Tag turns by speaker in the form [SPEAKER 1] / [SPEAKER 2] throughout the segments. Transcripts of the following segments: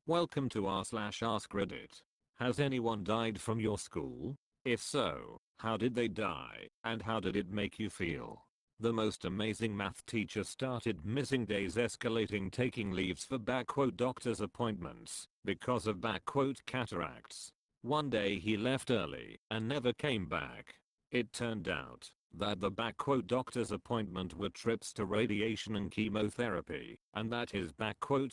[SPEAKER 1] Welcome to r/askreddit. Has anyone died from your school? If so, how did they die and how did it make you feel? The most amazing math teacher started missing days, escalating, taking leaves for doctor's appointments because of cataracts. One day he left early and never came back. It turned out that the doctor's appointment were trips to radiation and chemotherapy, and that his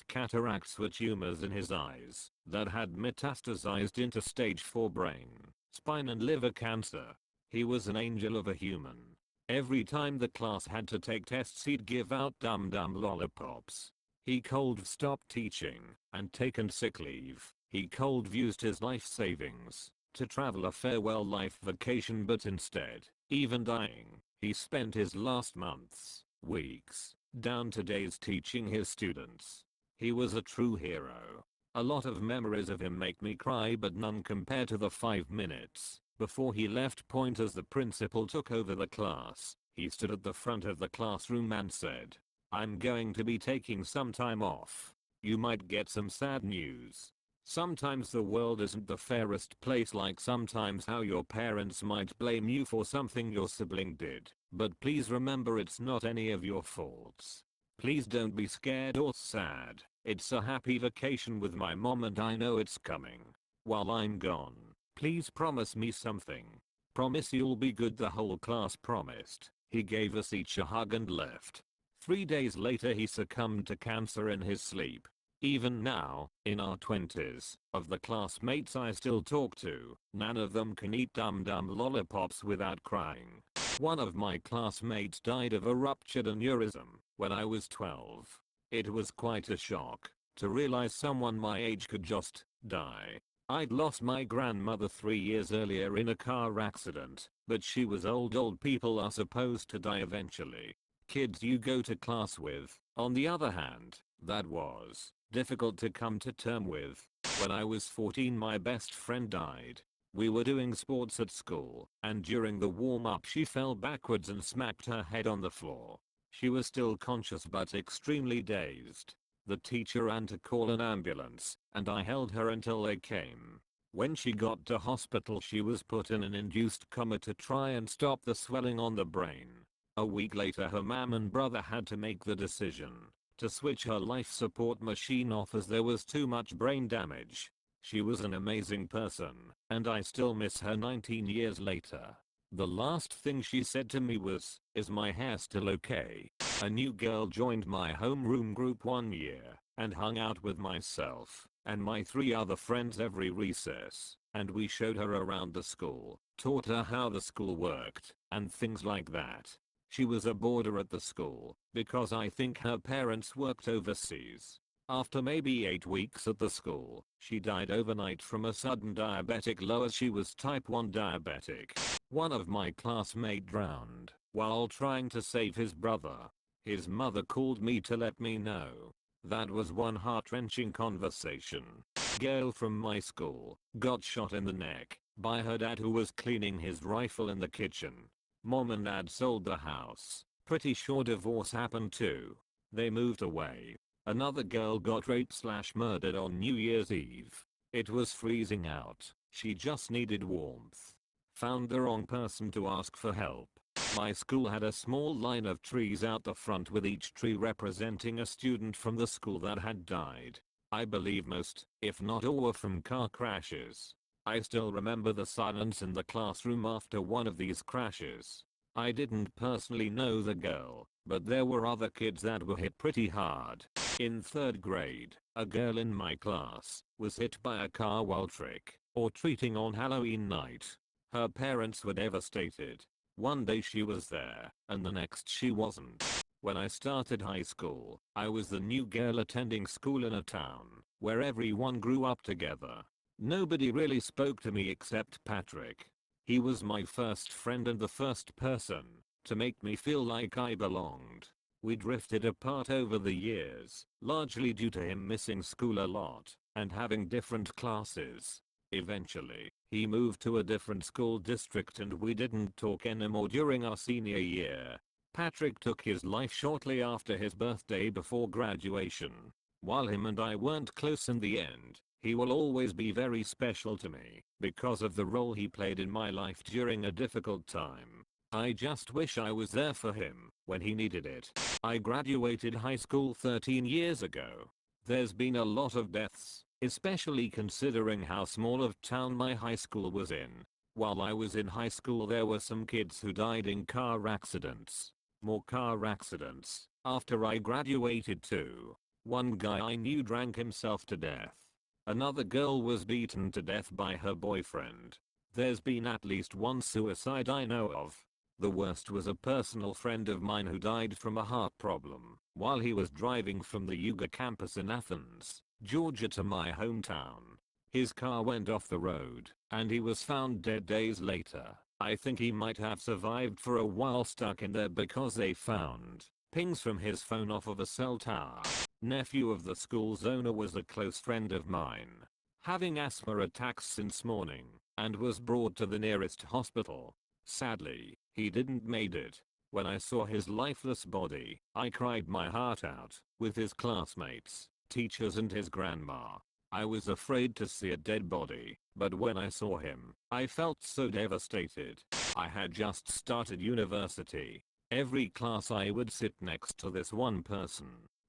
[SPEAKER 1] cataracts were tumors in his eyes that had metastasized into stage 4 brain, spine and liver cancer. He was an angel of a human. Every time the class had to take tests he'd give out dum lollipops. He cold stopped teaching and taken sick leave. He cold used his life savings to travel a farewell life vacation, but instead, even dying, he spent his last months, weeks, down to days teaching his students. He was a true hero. A lot of memories of him make me cry, but none compare to the 5 minutes before he left point as the principal took over the class. He stood at the front of the classroom and said, "I'm going to be taking some time off. You might get some sad news. Sometimes the world isn't the fairest place, like sometimes how your parents might blame you for something your sibling did. But please remember, it's not any of your faults. Please don't be scared or sad. It's a happy vacation with my mom and I know it's coming. While I'm gone, please promise me something. Promise you'll be good." The whole class promised. He gave us each a hug and left. 3 days later he succumbed to cancer in his sleep. Even now, in our 20s, of the classmates I still talk to, none of them can eat dum lollipops without crying. One of my classmates died of a ruptured aneurysm when I was 12. It was quite a shock to realize someone my age could just die. I'd lost my grandmother 3 years earlier in a car accident, but she was old. Old people are supposed to die eventually. Kids you go to class with, on the other hand, that was difficult to come to term with. When I was 14 my best friend died. We were doing sports at school, and during the warm-up she fell backwards and smacked her head on the floor. She was still conscious but extremely dazed. The teacher ran to call an ambulance, and I held her until they came. When she got to hospital she was put in an induced coma to try and stop the swelling on the brain. A week later her mom and brother had to make the decision to switch her life support machine off as there was too much brain damage. She was an amazing person, and I still miss her 19 years later. The last thing she said to me was, "Is my hair still okay?" A new girl joined my homeroom group 1 year and hung out with myself and my 3 other friends every recess, and we showed her around the school, taught her how the school worked, and things like that. She was a boarder at the school because I think her parents worked overseas. After maybe 8 weeks at the school, she died overnight from a sudden diabetic low as she was type 1 diabetic. One of my classmates drowned while trying to save his brother. His mother called me to let me know. That was one heart-wrenching conversation. Girl from my school got shot in the neck by her dad who was cleaning his rifle in the kitchen. Mom and dad sold the house. Pretty sure divorce happened too. They moved away. Another girl got raped/murdered on New Year's Eve. It was freezing out. She just needed warmth. Found the wrong person to ask for help. My school had a small line of trees out the front with each tree representing a student from the school that had died. I believe most, if not all, were from car crashes. I still remember the silence in the classroom after one of these crashes. I didn't personally know the girl, but there were other kids that were hit pretty hard. In 3rd grade, a girl in my class was hit by a car while trick-or-treating on Halloween night. Her parents were devastated. One day she was there, and the next she wasn't. When I started high school, I was the new girl attending school in a town where everyone grew up together. Nobody really spoke to me except Patrick. He was my first friend and the first person to make me feel like I belonged. We drifted apart over the years, largely due to him missing school a lot and having different classes. Eventually, he moved to a different school district and we didn't talk anymore during our senior year. Patrick took his life shortly after his birthday before graduation. While him and I weren't close in the end, he will always be very special to me because of the role he played in my life during a difficult time. I just wish I was there for him when he needed it. I graduated high school 13 years ago. There's been a lot of deaths, especially considering how small of town my high school was in. While I was in high school there were some kids who died in car accidents. More car accidents after I graduated too. One guy I knew drank himself to death. Another girl was beaten to death by her boyfriend. There's been at least one suicide I know of. The worst was a personal friend of mine who died from a heart problem while he was driving from the UGA campus in Athens, Georgia to my hometown. His car went off the road and he was found dead days later. I think he might have survived for a while stuck in there because they found pings from his phone off of a cell tower. Nephew of the school's owner was a close friend of mine, having asthma attacks since morning, and was brought to the nearest hospital. Sadly, he didn't made it. When I saw his lifeless body, I cried my heart out with his classmates, teachers and his grandma. I was afraid to see a dead body, but when I saw him, I felt so devastated. I had just started university. Every class I would sit next to this one person.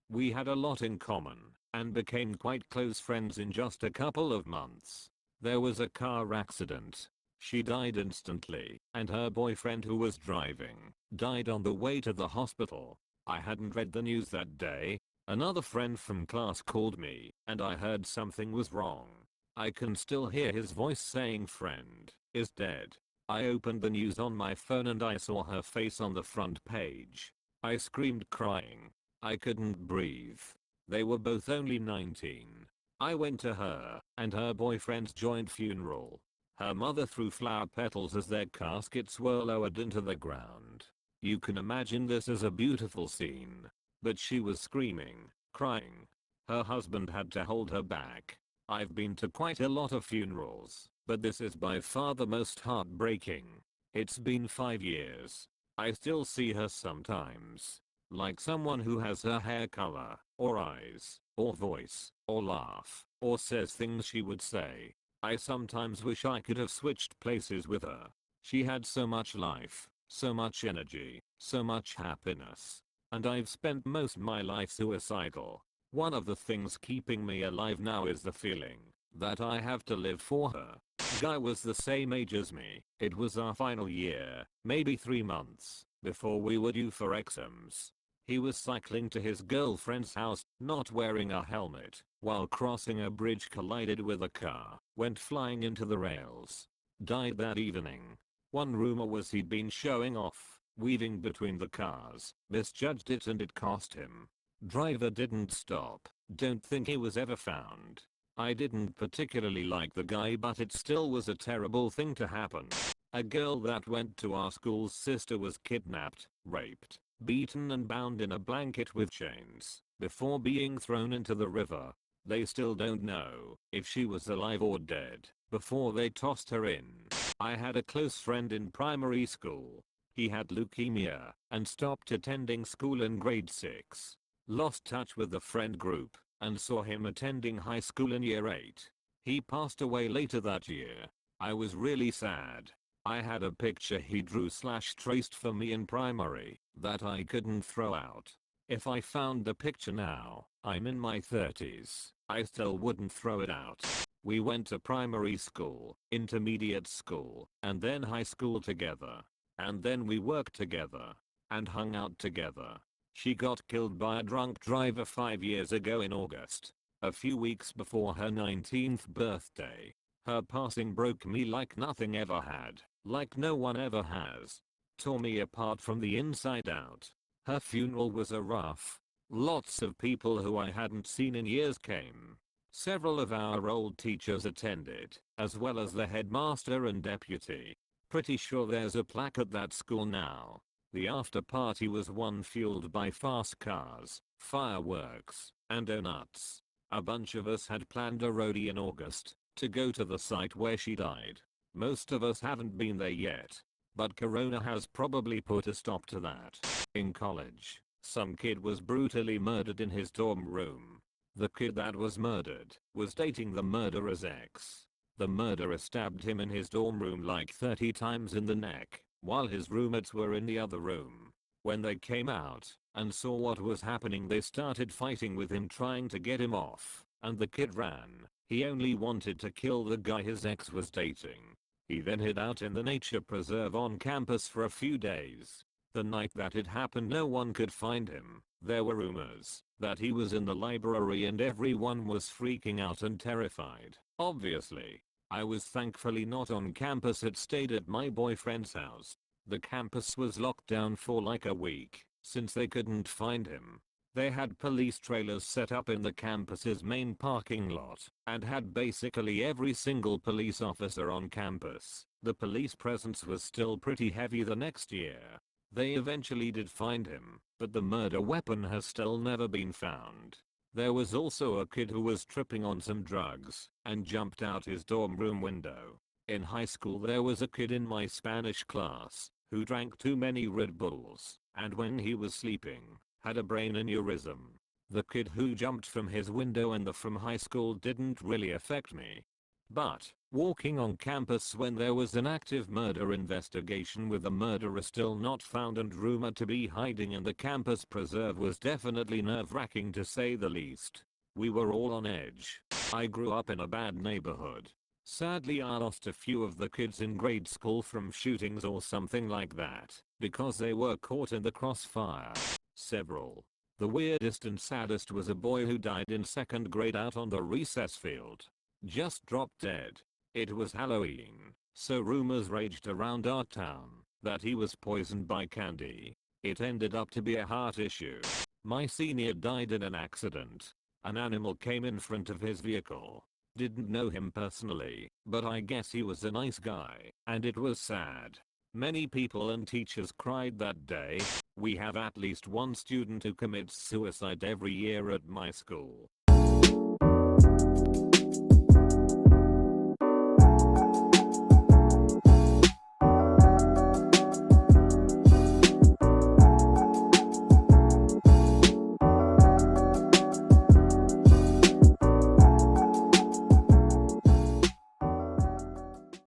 [SPEAKER 1] We had a lot in common and became quite close friends in just a couple of months. There was a car accident. She died instantly, and her boyfriend who was driving died on the way to the hospital. I hadn't read the news that day. Another friend from class called me, and I heard something was wrong. I can still hear his voice saying friend is dead. I opened the news on my phone and I saw her face on the front page. I screamed crying. I couldn't breathe. They were both only 19. I went to her and her boyfriend's joint funeral. Her mother threw flower petals as their caskets were lowered into the ground. You can imagine this as a beautiful scene. But she was screaming, crying. Her husband had to hold her back. I've been to quite a lot of funerals, but this is by far the most heartbreaking. It's been 5 years. I still see her sometimes. Like someone who has her hair color, or eyes, or voice, or laugh, or says things she would say. I sometimes wish I could have switched places with her. She had so much life, so much energy, so much happiness. And I've spent most my life suicidal. One of the things keeping me alive now is the feeling that I have to live for her. Guy was the same age as me. It was our final year, maybe 3 months, before we were due for exams. He was cycling to his girlfriend's house, not wearing a helmet, while crossing a bridge collided with a car, went flying into the rails. Died that evening. One rumor was he'd been showing off, weaving between the cars, misjudged it and it cost him. Driver didn't stop. Don't think he was ever found. I didn't particularly like the guy, but it still was a terrible thing to happen. A girl that went to our school's sister was kidnapped, raped, beaten and bound in a blanket with chains before being thrown into the river. They still don't know if she was alive or dead before they tossed her in. I had a close friend in primary school. He had leukemia and stopped attending school in grade 6. Lost touch with the friend group and saw him attending high school in year 8. He passed away later that year. I was really sad. I had a picture he drew/traced for me in primary that I couldn't throw out. If I found the picture now, I'm in my 30s, I still wouldn't throw it out. We went to primary school, intermediate school, and then high school together. And then we worked together and hung out together. She got killed by a drunk driver 5 years ago in August, a few weeks before her 19th birthday. Her passing broke me like nothing ever had, like no one ever has. Tore me apart from the inside out. Her funeral was a rough. Lots of people who I hadn't seen in years came. Several of our old teachers attended, as well as the headmaster and deputy. Pretty sure there's a plaque at that school now. The after party was one fueled by fast cars, fireworks, and donuts. A bunch of us had planned a roadie in August to go to the site where she died. Most of us haven't been there yet, but Corona has probably put a stop to that. In college, some kid was brutally murdered in his dorm room. The kid that was murdered was dating the murderer's ex. The murderer stabbed him in his dorm room like 30 times in the neck, while his roommates were in the other room. When they came out and saw what was happening, they started fighting with him, trying to get him off, and the kid ran. He only wanted to kill the guy his ex was dating. He then hid out in the nature preserve on campus for a few days. The night that it happened, no one could find him. There were rumors that he was in the library and everyone was freaking out and terrified. Obviously, I was thankfully not on campus. It stayed at my boyfriend's house. The campus was locked down for like a week since they couldn't find him. They had police trailers set up in the campus's main parking lot and had basically every single police officer on campus. The police presence was still pretty heavy the next year. They eventually did find him, but the murder weapon has still never been found. There was also a kid who was tripping on some drugs and jumped out his dorm room window. In high school there was a kid in my Spanish class who drank too many Red Bulls and when he was sleeping had a brain aneurysm. The kid who jumped from his window and the from high school didn't really affect me. But walking on campus when there was an active murder investigation with the murderer still not found and rumored to be hiding in the campus preserve was definitely nerve-wracking to say the least. We were all on edge. I grew up in a bad neighborhood. Sadly, I lost a few of the kids in grade school from shootings or something like that because they were caught in the crossfire. Several. The weirdest and saddest was a boy who died in 2nd grade out on the recess field. Just dropped dead. It was Halloween, so rumors raged around our town that he was poisoned by candy. It ended up to be a heart issue. My senior died in an accident. An animal came in front of his vehicle. Didn't know him personally, but I guess he was a nice guy, and it was sad. Many people and teachers cried that day. We have at least one student who commits suicide every year at my school.